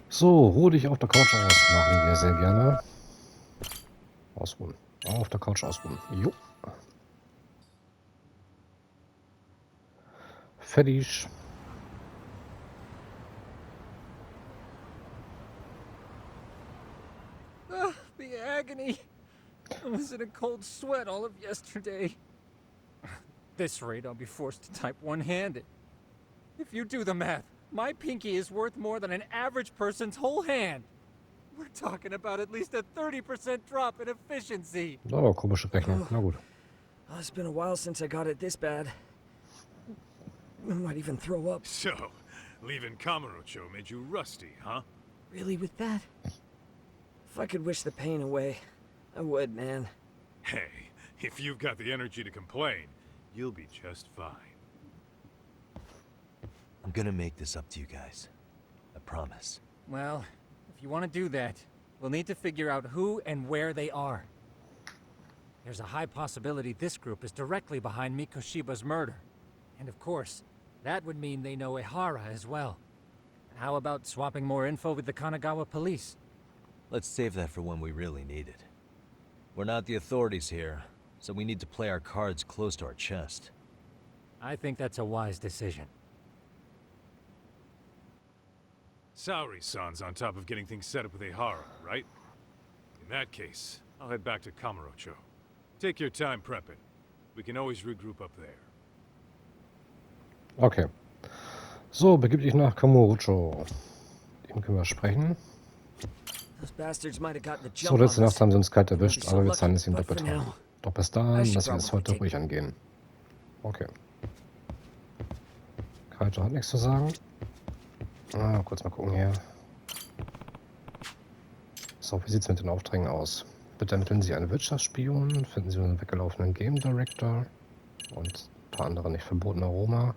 So, ruh dich auf der Couch aus. Machen wir sehr gerne. Ausruhen. Auf der Couch ausruhen. Jo. Fertig. The agony. I was in a cold sweat all of yesterday. At this rate, I'll be forced to type one-handed. If you do the math, my pinky is worth more than an average person's whole hand. We're talking about at least a 30% drop in efficiency. Oh, komische Rechnung. Na gut. Well, it's been a while since I got it this bad. I might even throw up. So, leaving Kamurocho made you rusty, huh? Really, with that? If I could wish the pain away, I would, man. Hey, if you've got the energy to complain, you'll be just fine. I'm gonna make this up to you guys. I promise. Well, if you want to do that, we'll need to figure out who and where they are. There's a high possibility this group is directly behind Mikoshiba's murder. And of course, that would mean they know Ehara as well. How about swapping more info with the Kanagawa police? Let's save that for when we really need it. We're not the authorities here, so we need to play our cards close to our chest. I think that's a wise decision. Saori-san's on top of getting things set up with Ehara, right? In that case, I'll head back to Kamurocho. Take your time prepping. We can always regroup up there. Okay. So, begib dich nach Kamurocho. Dem können wir sprechen. Those bastards might have gotten the So, jump letzte on Nacht us. haben sie uns kalt erwischt, so aber wir lucky, zahlen es ihnen but doppelt for dran. now, Doch bis dahin should lassen wir es heute probably ruhig angehen. Okay. Kaito hat nichts zu sagen. Kurz mal gucken hier. So, wie sieht es mit den Aufträgen aus? Bitte ermitteln Sie einen Wirtschaftsspion, finden Sie einen weggelaufenen Game Director und ein paar andere nicht verbotene Roma.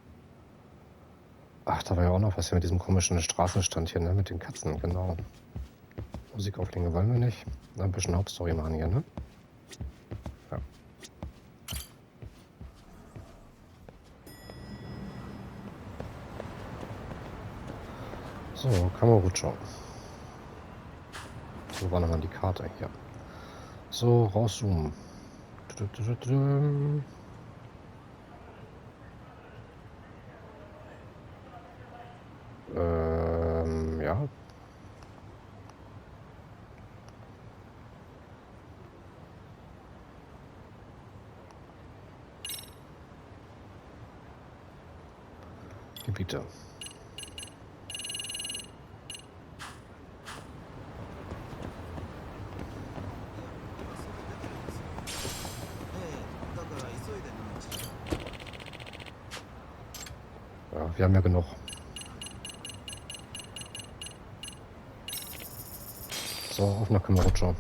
Ach, da war ja auch noch was hier mit diesem komischen Straßenstand hier, ne? Mit den Katzen, genau. Musik auflegen wollen wir nicht. Ein bisschen Hauptstory machen hier, ne? Ja. So, Kamurocho. Wo war nochmal die Karte hier? So, rauszoomen. Ja. Gebiete. Ja, wir haben ja genug. So, auf nach Kamurocho.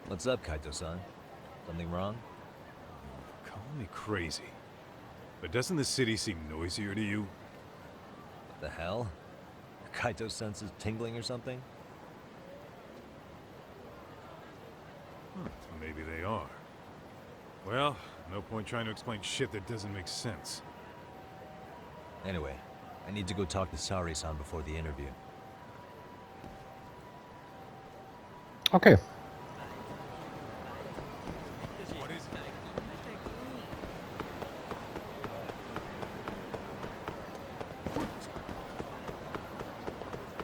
What's up, Kaito-san? Something wrong? Call me crazy, but doesn't the city seem noisier to you? What the hell? Kaito senses tingling or something? Maybe they are. Well, no point trying to explain shit that doesn't make sense. Anyway, I need to go talk to Saori-san before the interview. Okay. What is it?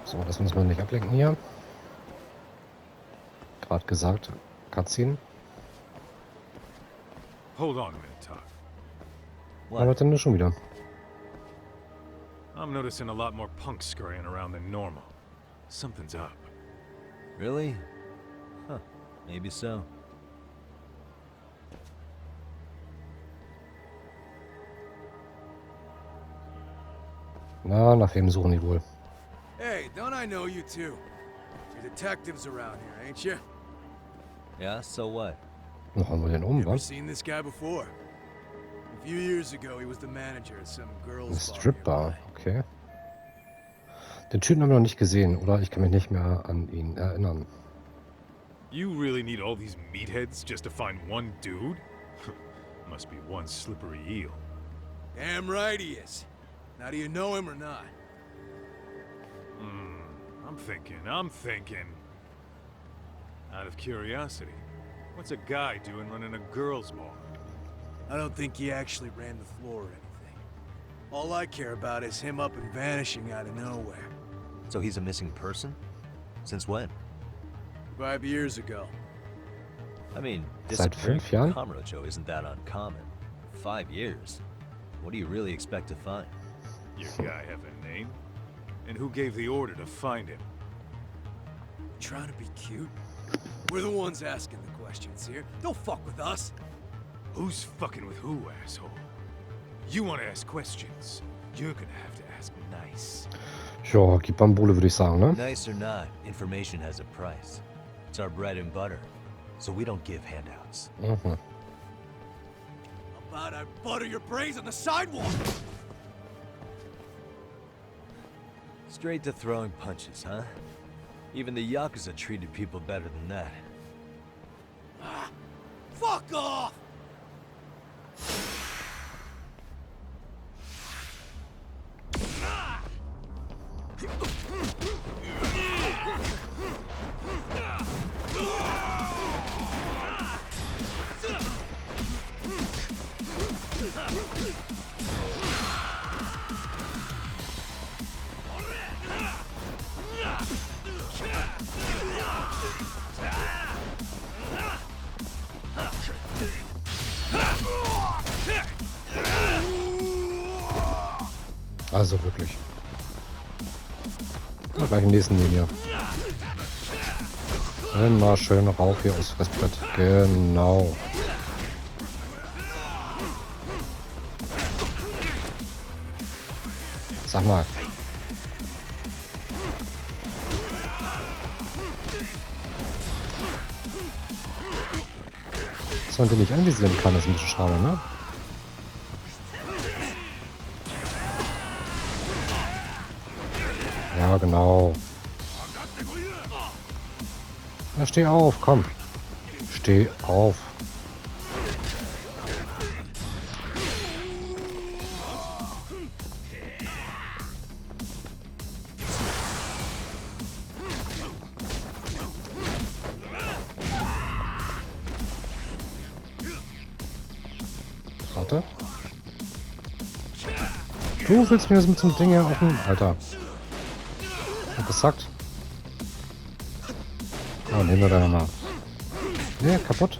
So, das müssen wir nicht ablenken hier. Gerade gesagt, Cutscene. Hold on a minute, Todd. Aber dann schon wieder. I'm noticing a lot more punks scurrying around than normal. Something's up. Really? Huh. Maybe so. Na, nach wem suchen die wohl? Hey, don't I know you two? You're detectives around here, ain't you? Yeah, so what? Noch haben wir den um, Ever was? seen this guy before? A few years ago, he was the manager at some girls' Eine bar Strip Bar, nearby. okay. Den Typen haben wir noch nicht gesehen, oder? Ich kann mich nicht mehr an ihn erinnern. You really need all these meatheads just to find one dude? Must be one slippery eel. Damn right he is. Now do you know him or not? I'm thinking. Out of curiosity, what's a guy doing running a girls' bar? I don't think he actually ran the floor or anything. All I care about is him up and vanishing out of nowhere. So he's a missing person? Since when? 5 years ago. I mean, Seit disappearing 5 from Jahren? Kamurocho isn't that uncommon. 5 years? What do you really expect to find? Your guy have a name? And who gave the order to find him? Trying to be cute? We're the ones asking the questions here. Don't fuck with us. Who's fucking with who, asshole? You want to ask questions? You're gonna have to ask nice. Ja, gib Bambule, würde ich sagen, ne? Nice or not, information has a price. It's our bread and butter, so we don't give handouts. Mhm. How about I butter your brains on the sidewalk? Straight to throwing punches, huh? Even the Yakuza treated people better than that. Fuck off! Also wirklich. Ja, gleich im nächsten Linie. Immer schön rauf hier aufs Fressbrett. Genau. Sag mal. Dass man den nicht anvisieren kann, ist ein bisschen schade, ne? Ja, genau. Na, steh auf, komm. Steh auf. Warte. Du willst mir das mit dem Ding hier auf den... Alter. Hab gesagt. Oh, nehmen wir da mal. Nee, kaputt.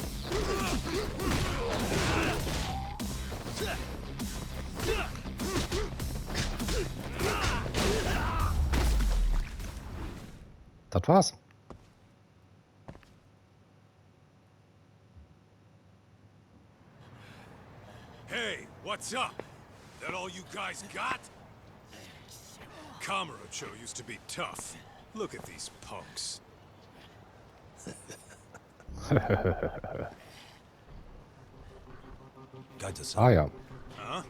Das war's. Hey, what's up? That all you guys got? Kamurocho used to be tough. Look at these punks. Ah ja. Huh?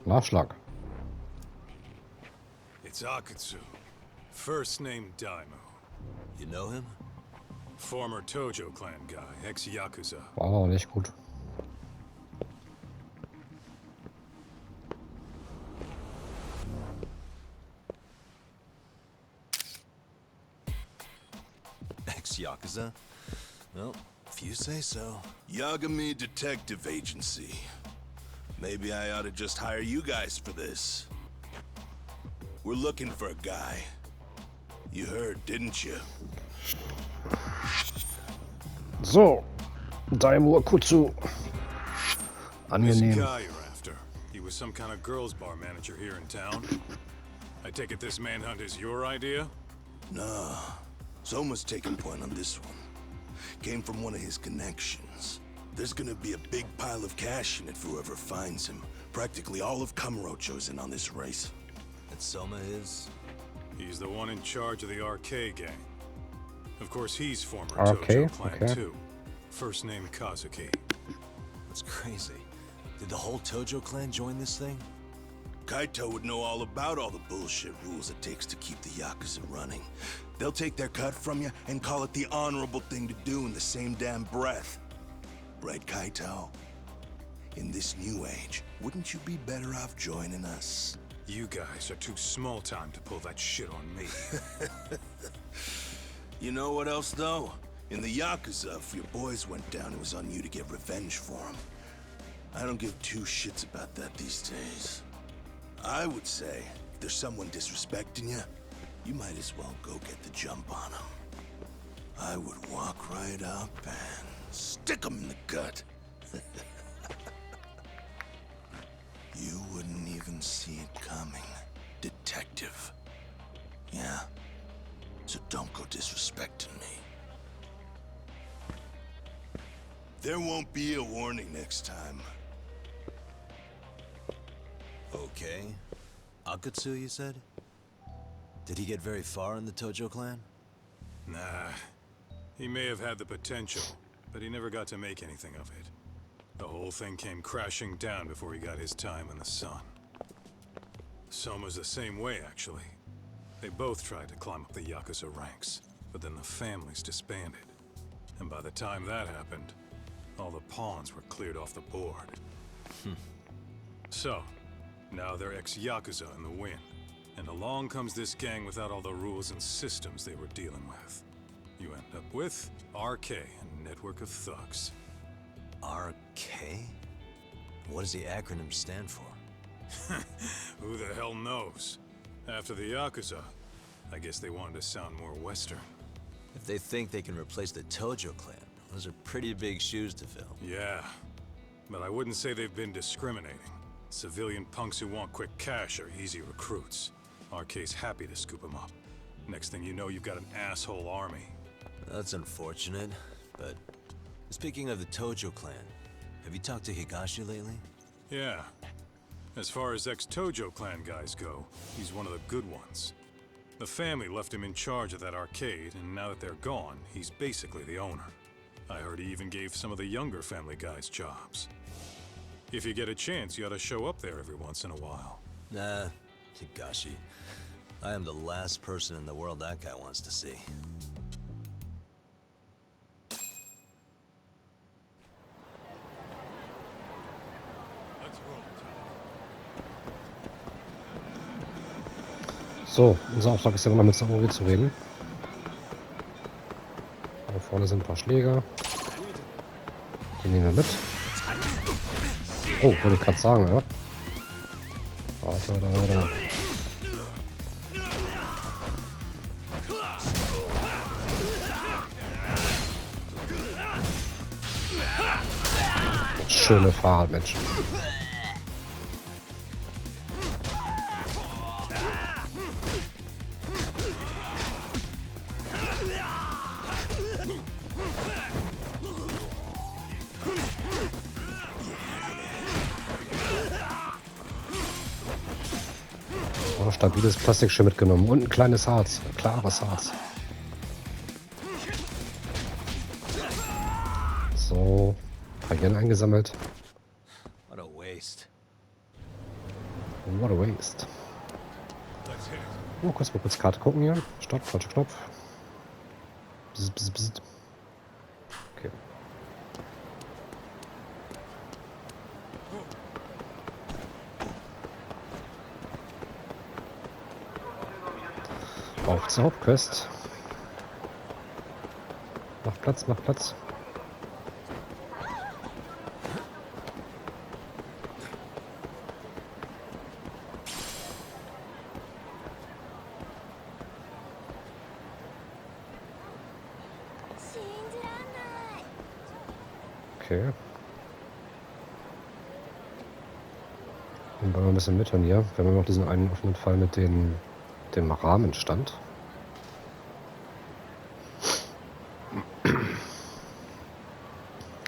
Nachschlag. It's Akutsu. First name Daimo. You know him? Former Tojo clan guy, ex-Yakuza. Wow, nicht gut. Ex-Yakuza? Well, if you say so. Yagami Detective Agency. Maybe I ought to just hire you guys for this. We're looking for a guy. You heard, didn't you? So. Daimo Akutsu. This Angenehm. guy you're after. He was some kind of girls' bar manager here in town. I take it this manhunt is your idea? Nah. Soma's taking point on this one. Came from one of his connections. There's gonna be a big pile of cash in it for whoever finds him. Practically all of Kamurocho's in on this race. And Soma is? He's the one in charge of the RK gang. Of course, he's former RK? Tojo clan Okay. too. First name Kazuki. That's crazy. Did the whole Tojo clan join this thing? Kaito would know all about all the bullshit rules it takes to keep the Yakuza running. They'll take their cut from you and call it the honorable thing to do in the same damn breath. Right, Kaito? In this new age, wouldn't you be better off joining us? You guys are too small time to pull that shit on me. You know what else, though? In the Yakuza, if your boys went down, it was on you to get revenge for them. I don't give two shits about that these days. I would say, if there's someone disrespecting you, you might as well go get the jump on them. I would walk right up and stick them in the gut. You wouldn't even see it coming, detective. Yeah? So don't go disrespecting me. There won't be a warning next time. Okay. Akatsu, you said? Did he get very far in the Tojo clan? Nah. He may have had the potential, but he never got to make anything of it. The whole thing came crashing down before he got his time in the sun. Soma's the same way, actually. They both tried to climb up the Yakuza ranks, but then the families disbanded. And by the time that happened, all the pawns were cleared off the board. So, now they're ex-Yakuza in the wind. And along comes this gang without all the rules and systems they were dealing with. You end up with RK, a network of thugs. RK? What does the acronym stand for? Who the hell knows? After the Yakuza, I guess they wanted to sound more Western. If they think they can replace the Tojo clan, those are pretty big shoes to fill. Yeah, but I wouldn't say they've been discriminating. Civilian punks who want quick cash are easy recruits. RK's happy to scoop them up. Next thing you know, you've got an asshole army. That's unfortunate, but speaking of the Tojo clan, have you talked to Higashi lately? Yeah. As far as ex-Tojo clan guys go, he's one of the good ones. The family left him in charge of that arcade, and now that they're gone, he's basically the owner. I heard he even gave some of the younger family guys jobs. If you get a chance, you ought to show up there every once in a while. Nah, Higashi. I am the last person in the world that guy wants to see. So, unser Auftrag ist ja noch mit Samurai zu reden. Da vorne sind ein paar Schläger. Die nehmen wir mit. Oh, wollte ich gerade sagen, ja? Warte. Schöne Fahrt, Mensch. Stabiles Plastikschirm mitgenommen und ein kleines Harz, ein klares Harz. So, ein paar Yen eingesammelt. What a waste. What a waste. Oh, kurz Karte gucken hier. Stopp, falscher Knopf. Bzz. Okay. Auf zur Hauptquest. Mach Platz. Okay. Dann wollen wir ein bisschen mithören hier. Wir haben noch diesen einen offenen Fall mit dem Rahmenstand.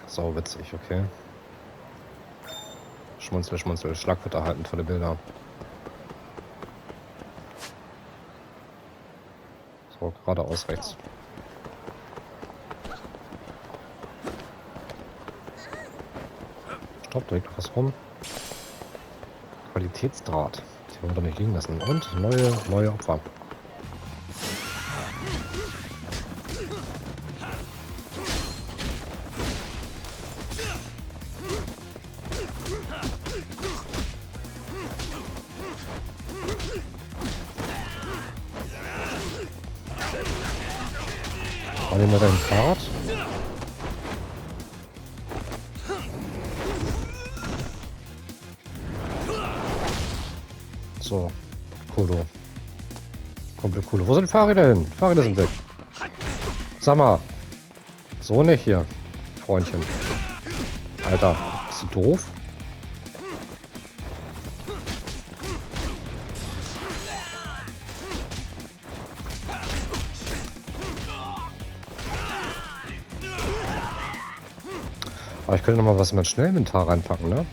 Sau witzig, okay. Schmunzel, Schlagwort erhalten, tolle Bilder. So, geradeaus rechts. Stopp, direkt noch was rum. Qualitätsdraht. Die wollen wir doch nicht liegen lassen. Und neue Opfer. Nehmen wir dein Fahrrad. So, Kulo. Kumpel Kulo. Wo sind die Fahrräder hin? Die Fahrräder sind weg. Sag mal. So nicht hier, Freundchen. Alter, bist du doof? Aber ich könnte noch mal was in mein Schnellinventar reinpacken, ne?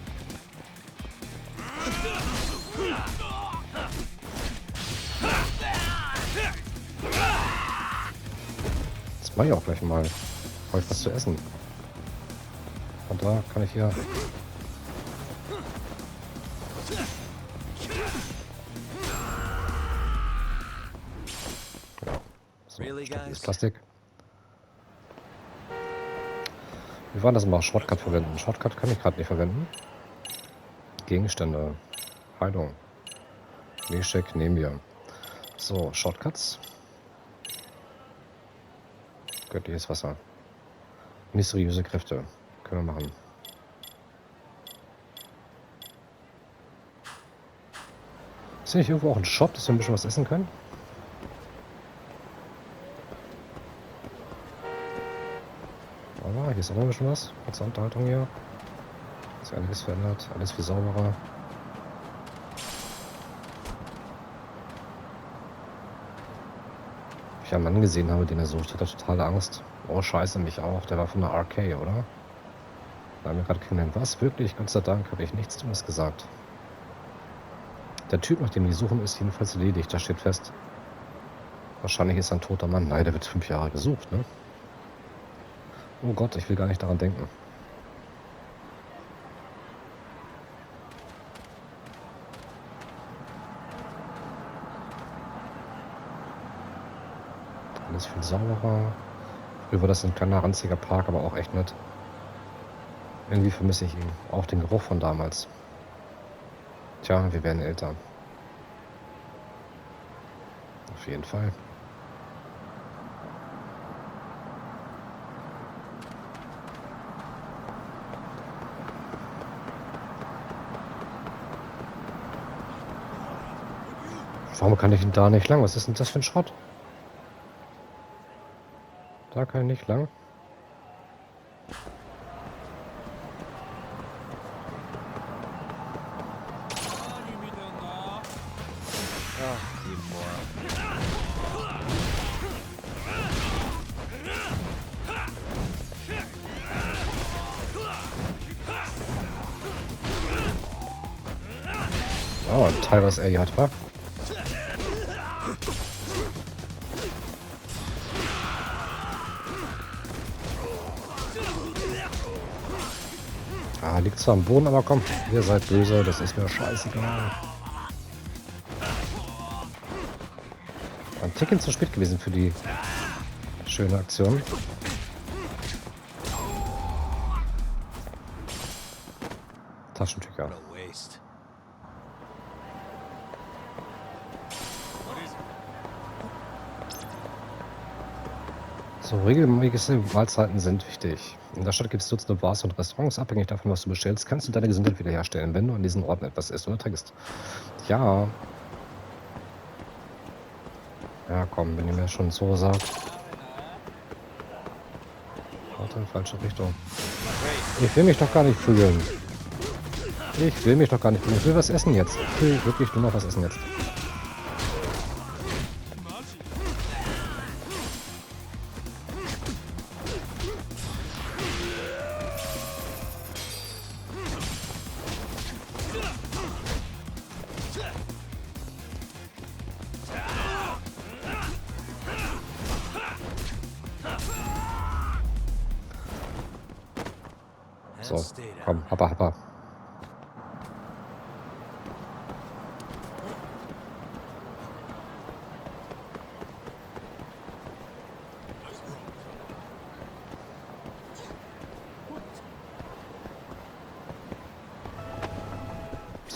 Das mache ich auch gleich mal. Habe ich was zu essen? Und da kann ich hier... Ja. So, stabiles Plastik. Wie war das mal? Shortcut verwenden. Shortcut kann ich gerade nicht verwenden. Gegenstände. Heilung. Milchshake nehmen wir. So, Shortcuts. Göttliches Wasser. Mysteriöse Kräfte. Können wir machen. Ist hier nicht irgendwo auch ein Shop, dass wir ein bisschen was essen können? Aber hier ist auch noch ein bisschen was. Kurze Unterhaltung hier. Ist einiges verändert. Alles viel sauberer. Ich einen Mann gesehen habe, den er sucht, hat er totale Angst. Oh scheiße, mich auch. Der war von der RK, oder? Da haben wir gerade kennengelernt. Was? Wirklich? Gott sei Dank habe ich nichts Dummes gesagt. Der Typ, nach dem die suchen, ist jedenfalls erledigt. Das steht fest. Wahrscheinlich ist er ein toter Mann. Nein, der wird 5 Jahre gesucht, ne? Oh Gott, ich will gar nicht daran denken. Alles viel sauberer. Früher war das ein kleiner ranziger Park, aber auch echt nett. Irgendwie vermisse ich ihn. Auch den Geruch von damals. Tja, wir werden älter. Auf jeden Fall. Warum kann ich denn da nicht lang? Was ist denn das für ein Schrott? Da kann ich nicht lang. Oh, ein Teil, was er hier hat, wa? Ah, liegt zwar am Boden, aber komm, ihr seid böse, das ist mir scheißegal. Ein Ticken zu spät gewesen für die schöne Aktion. Taschentücher. So, regelmäßige Mahlzeiten sind wichtig. In der Stadt gibt es Dutzende Bars und Restaurants. Abhängig davon, was du bestellst, kannst du deine Gesundheit wiederherstellen, wenn du an diesen Orten etwas isst oder trinkst. Ja. Ja, komm, wenn ihr mir schon so sagt. Warte, in falsche Richtung. Ich will mich doch gar nicht prügeln. Ich will mich doch gar nicht prügeln. Ich will was essen jetzt. Ich will wirklich nur noch was essen jetzt. So, komm, happa, happa.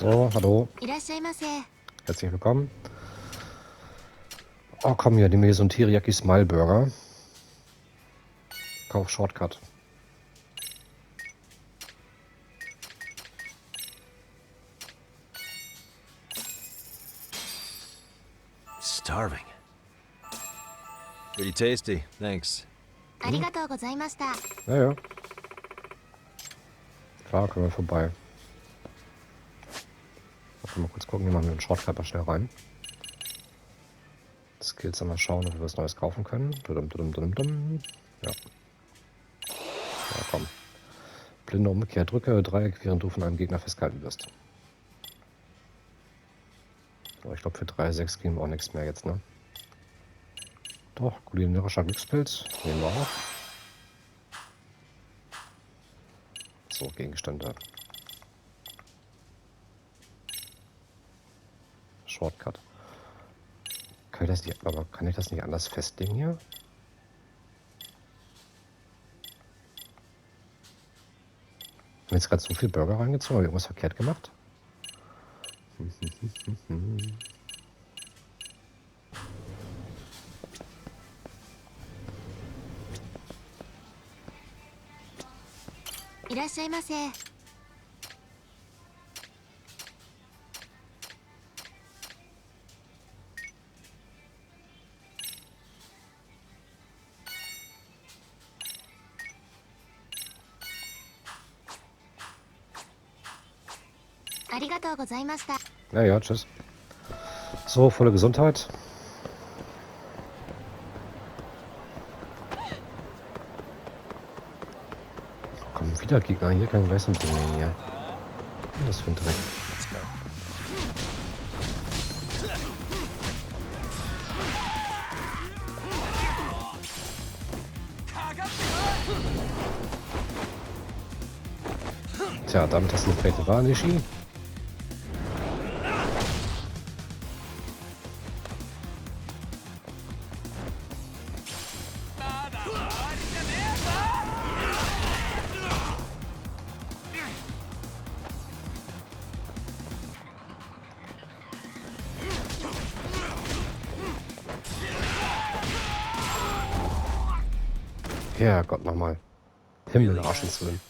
So, hallo. いらっしゃいませ。 Herzlich willkommen. Oh, komm hier, nehmen wir hier so einen Teriyaki Smile Burger. Kauf Shortcut. Starving. Pretty tasty, thanks. ありがとうございました。 Ja, ja. Klar, können wir vorbei. Mal kurz gucken, hier machen wir den Shortcut mal schnell rein. Skills dann mal schauen, ob wir was Neues kaufen können. Ja. Ja, komm. Blinde Umkehr. Drücke Dreieck, während du von einem Gegner festgehalten wirst. Aber ich glaube, für 3,6 kriegen wir auch nichts mehr jetzt, ne? Doch, kulinarischer Glückspilz. Nehmen wir auch. So, Gegenstände. Shortcut. Kann ich das nicht, aber kann ich das nicht anders festlegen hier? Ich habe jetzt gerade so viel Burger reingezogen, habe ich irgendwas verkehrt gemacht?いらっしゃいませ。ありがとうございました。 Ja, ja, tschüss. So, volle Gesundheit. Kommen wieder Gegner. Hier kann ich gleich so ein Ding nehmen hier. Was ist das für ein Dreck? Tja, damit hast du eine fette Wahl, Nishi. Herrgott, nochmal. Himmel, Arsch ins Willen.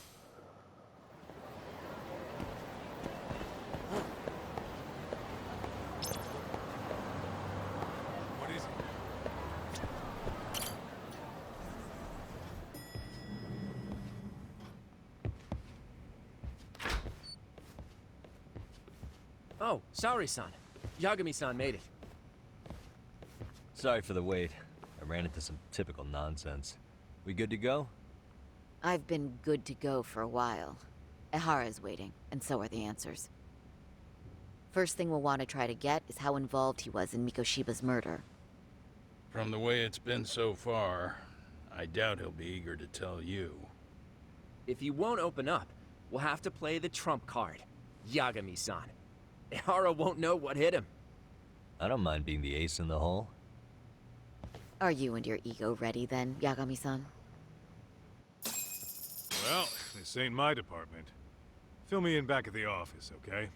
Oh, sorry-san. Yagami-san made it. Sorry for the wait. I ran into some typical nonsense. We good to go? I've been good to go for a while. Ehara is waiting, and so are the answers. First thing we'll want to try to get is how involved he was in Mikoshiba's murder. From the way it's been so far, I doubt he'll be eager to tell you. If he won't open up, we'll have to play the trump card. Yagami-san. Ehara won't know what hit him. I don't mind being the ace in the hole. Are you and your ego ready then, Yagami-san? Well, this ain't my department. Fill me in back at the office, okay?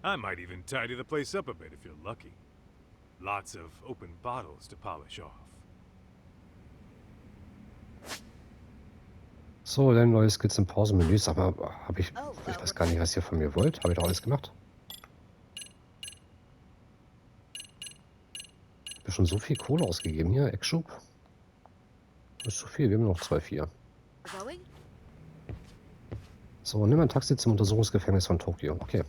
I might even tidy the place up a bit if you're lucky. Lots of open bottles to polish off. So, dann neue Skills im Pausenmenü. Sag mal, ich weiß gar nicht, was ihr von mir wollt. Habe ich doch alles gemacht? Ich habe schon so viel Kohle ausgegeben hier. Eckschub. Das ist zu viel. Wir haben noch 2,4. So, nimm ein Taxi zum Untersuchungsgefängnis von Tokio. Okay.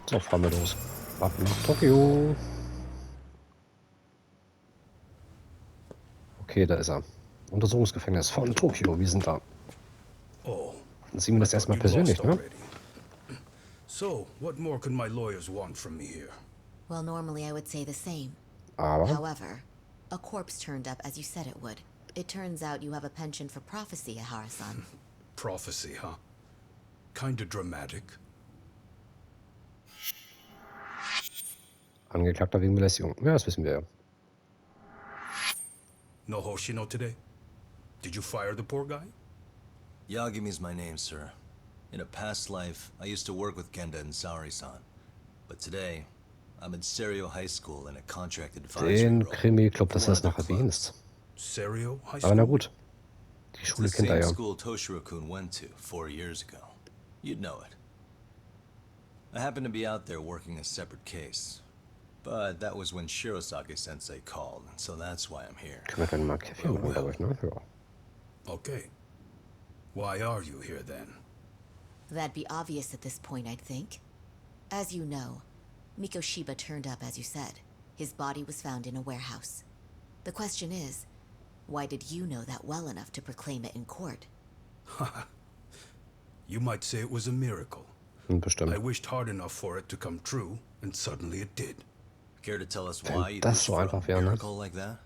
So, fahren wir los. Ab nach Tokio. Okay, da ist er. Untersuchungsgefängnis von Tokio. Wir sind da. Oh, Dann sehen wir das I thought erstmal you'd persönlich, lost ne? already. So, what more could my lawyers want from me here? Well, normally I would say the same. Aber However, a corpse turned up as you said it would. It turns out you have a penchant for prophecy, Ehara-san. Prophecy, huh? Kinda dramatic. Angeklagter wegen Belästigung. Ja, das wissen wir ja. No Hoshino today? Did you fire the poor guy? Yagami's my name, sir. In a past life, I used to work with Genda and Saori-san. But today, I'm at Serio High School in a contract advisory Den role. Krimi-Club, dass for du das one noch of their clubs. erwähnst. Serio High Aber na School? gut. Die It's Schule the kennt er same ja. school Toshiro-kun went to 4 years ago. You'd know it. I happened to be out there working a separate case. But that was when Shirosake-sensei called, so that's why I'm here. Können wir dann mal Kaffee machen, glaube ich, ne? Ja. Okay. Why are you here then? That'd be obvious at this point, I'd think. As you know, Mikoshiba turned up as you said. His body was found in a warehouse. The question is, why did you know that well enough to proclaim it in court? You might say it was a miracle. Bestimmt. I wished hard enough for it to come true, and suddenly it did. Care to tell us Wenn why you das wished so for einfach a wäre, ne? miracle like that?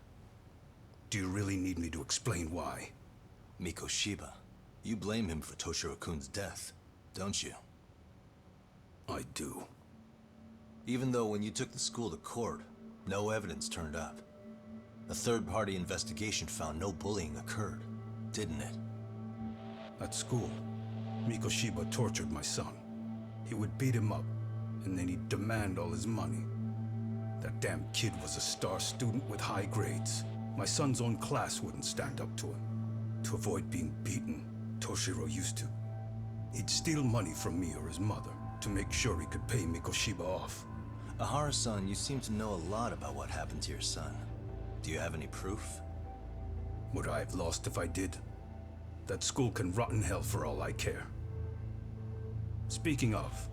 Do you really need me to explain why? Mikoshiba, you blame him for Toshiro-kun's death, don't you? I do. Even though when you took the school to court, no evidence turned up. A third-party investigation found no bullying occurred, didn't it? At school, Mikoshiba tortured my son. He would beat him up, and then he'd demand all his money. That damn kid was a star student with high grades. My son's own class wouldn't stand up to him. To avoid being beaten, Toshiro used to. He'd steal money from me or his mother to make sure he could pay Mikoshiba off. Ehara-san, you seem to know a lot about what happened to your son. Do you have any proof? Would I have lost if I did? That school can rot in hell for all I care. Speaking of,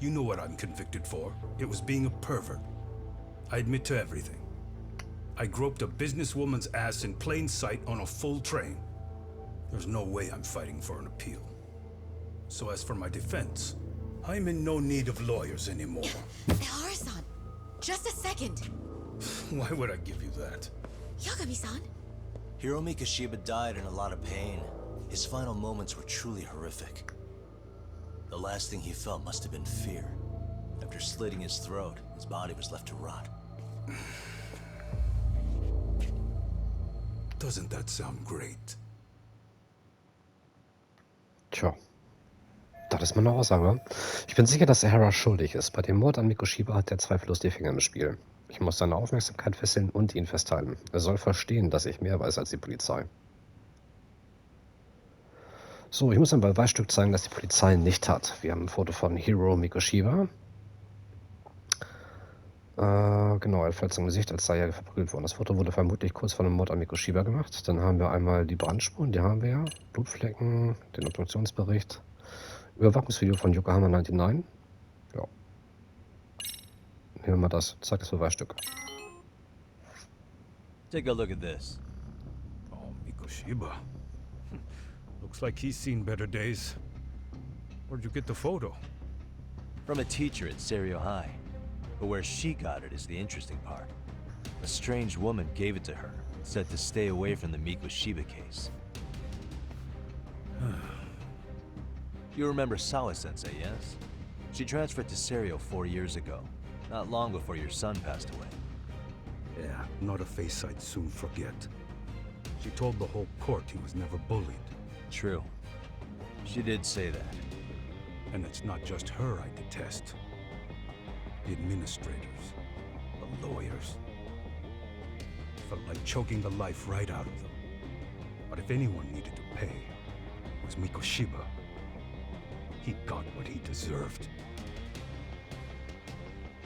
you know what I'm convicted for. It was being a pervert. I admit to everything. I groped a businesswoman's ass in plain sight on a full train. There's no way I'm fighting for an appeal. So as for my defense, I'm in no need of lawyers anymore. Ehara-san, just a second. Why would I give you that? Yagami-san? Hiro Mikoshiba died in a lot of pain. His final moments were truly horrific. The last thing he felt must have been fear. After slitting his throat, his body was left to rot. Doesn't that sound great? Tja. Das ist meine Aussage. Ich bin sicher, dass Ehara schuldig ist. Bei dem Mord an Mikoshiba hat er zweifellos die Finger im Spiel. Ich muss seine Aufmerksamkeit fesseln und ihn festhalten. Er soll verstehen, dass ich mehr weiß als die Polizei. So, ich muss ein Beweisstück zeigen, das die Polizei nicht hat. Wir haben ein Foto von Hiro Mikoshiba. Genau, er hat Verletzung im Gesicht, als sei er verprügelt worden. Das Foto wurde vermutlich kurz vor dem Mord an Mikoshiba gemacht. Dann haben wir einmal die Brandspuren, die haben wir ja. Blutflecken, den Obduktionsbericht. Überwachungsvideo von Yokohama 99. Ja. Nehmen wir mal das. Zeig das Beweisstück. Take a look at this. Oh, Mikoshiba. Looks like he's seen better days. Where'd you get the photo? From a teacher at Serio High. But where she got it is the interesting part. A strange woman gave it to her, said to stay away from the Mikoshiba case. You remember Sawa-sensei, yes? She transferred to Serio 4 years ago, not long before your son passed away. Yeah, not a face I'd soon forget. She told the whole court he was never bullied. True. She did say that. And it's not just her I detest. The administrators, the lawyers. Felt like choking the life right out of them. But if anyone needed to pay, it was Mikoshiba. He got what he deserved.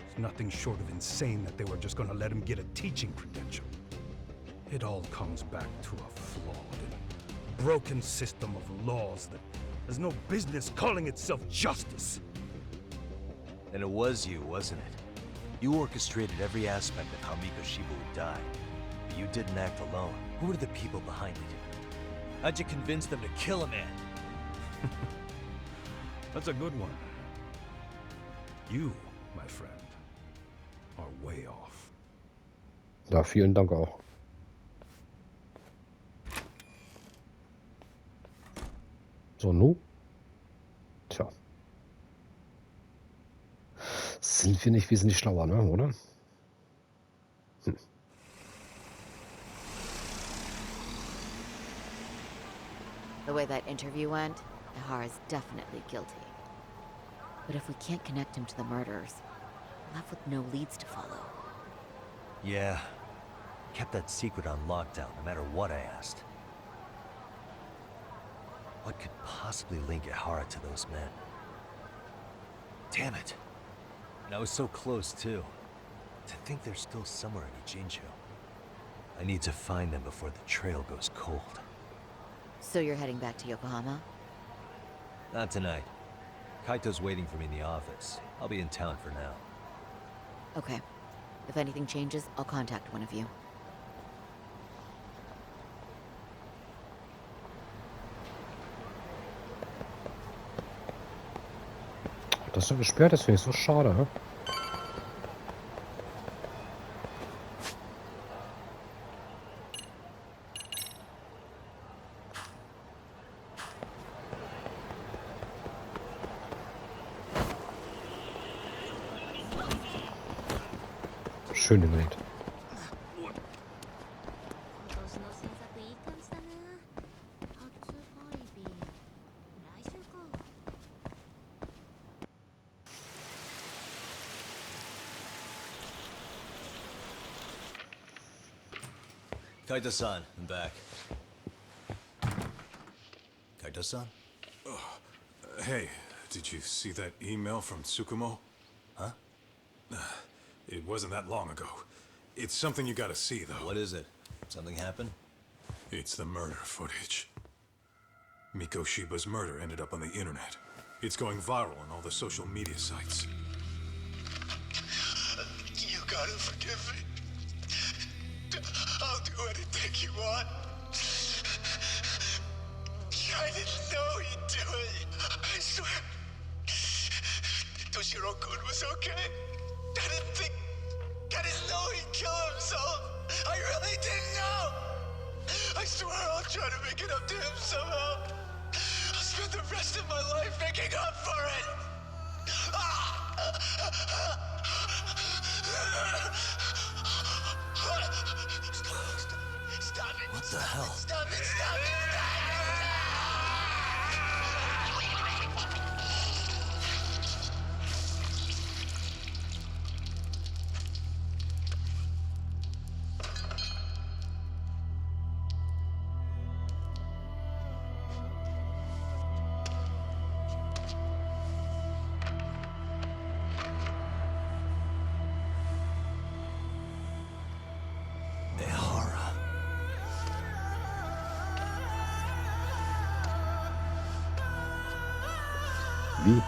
It's nothing short of insane that they were just gonna let him get a teaching credential. It all comes back to a flawed and broken system of laws that has no business calling itself justice. And it was you, wasn't it? You orchestrated every aspect of how Mikoshiba would die. But you didn't act alone. Who were the people behind it? How'd you convince them to kill a man? That's a good one. You, my friend, are way off. Ja, vielen Dank auch. So, nu? Tja. Sind wir nicht wesentlich schlauer, ne, oder? The way that interview went, Ehara's definitely guilty. But if we can't connect him to the murders, we're left with no leads to follow. Yeah. Kept that secret on lockdown, no matter what I asked. What could possibly link Ehara to those men? Damn it! And I was so close, too. To think they're still somewhere in Ijincho. I need to find them before the trail goes cold. So you're heading back to Yokohama? Not tonight. Kaito's waiting for me in the office. I'll be in town for now. Okay. If anything changes, I'll contact one of you. Dass er gesperrt ist, finde ich so schade, ne? Schön genäht. Kaito-san, I'm back. Kaito-san? Hey, did you see that email from Tsukumo? Huh? It wasn't that long ago. It's something you gotta see, though. What is it? Something happened? It's the murder footage. Mikoshiba's murder ended up on the internet. It's going viral on all the social media sites. You gotta forgive me. I'll do anything you want. I didn't know he'd do it. I swear. Toshiro-kun was okay. I didn't know he'd kill himself. I really didn't know. I swear I'll try to make it up to him somehow. I'll spend the rest of my life making up for it. Stop it. What the hell? Stop it. Stop it. Wie?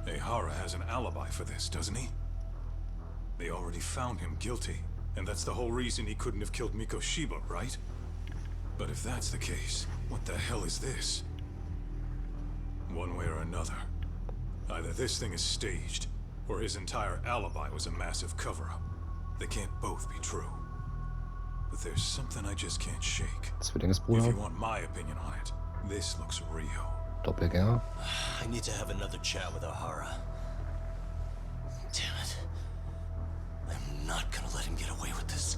Ehara has an alibi for this, doesn't he? They already found him guilty, and that's the whole reason he couldn't have killed Mikoshiba, right? But if that's the case, what the hell is this? One way or another, either this thing is staged, or his entire alibi was a massive cover-up. They can't both be true. But there's something I just can't shake. If Zwillingsbruder, you want my opinion on it, this looks real. Doppelgänger. I need to have another chat with Ehara. Damn it. I'm not gonna let him get away with this.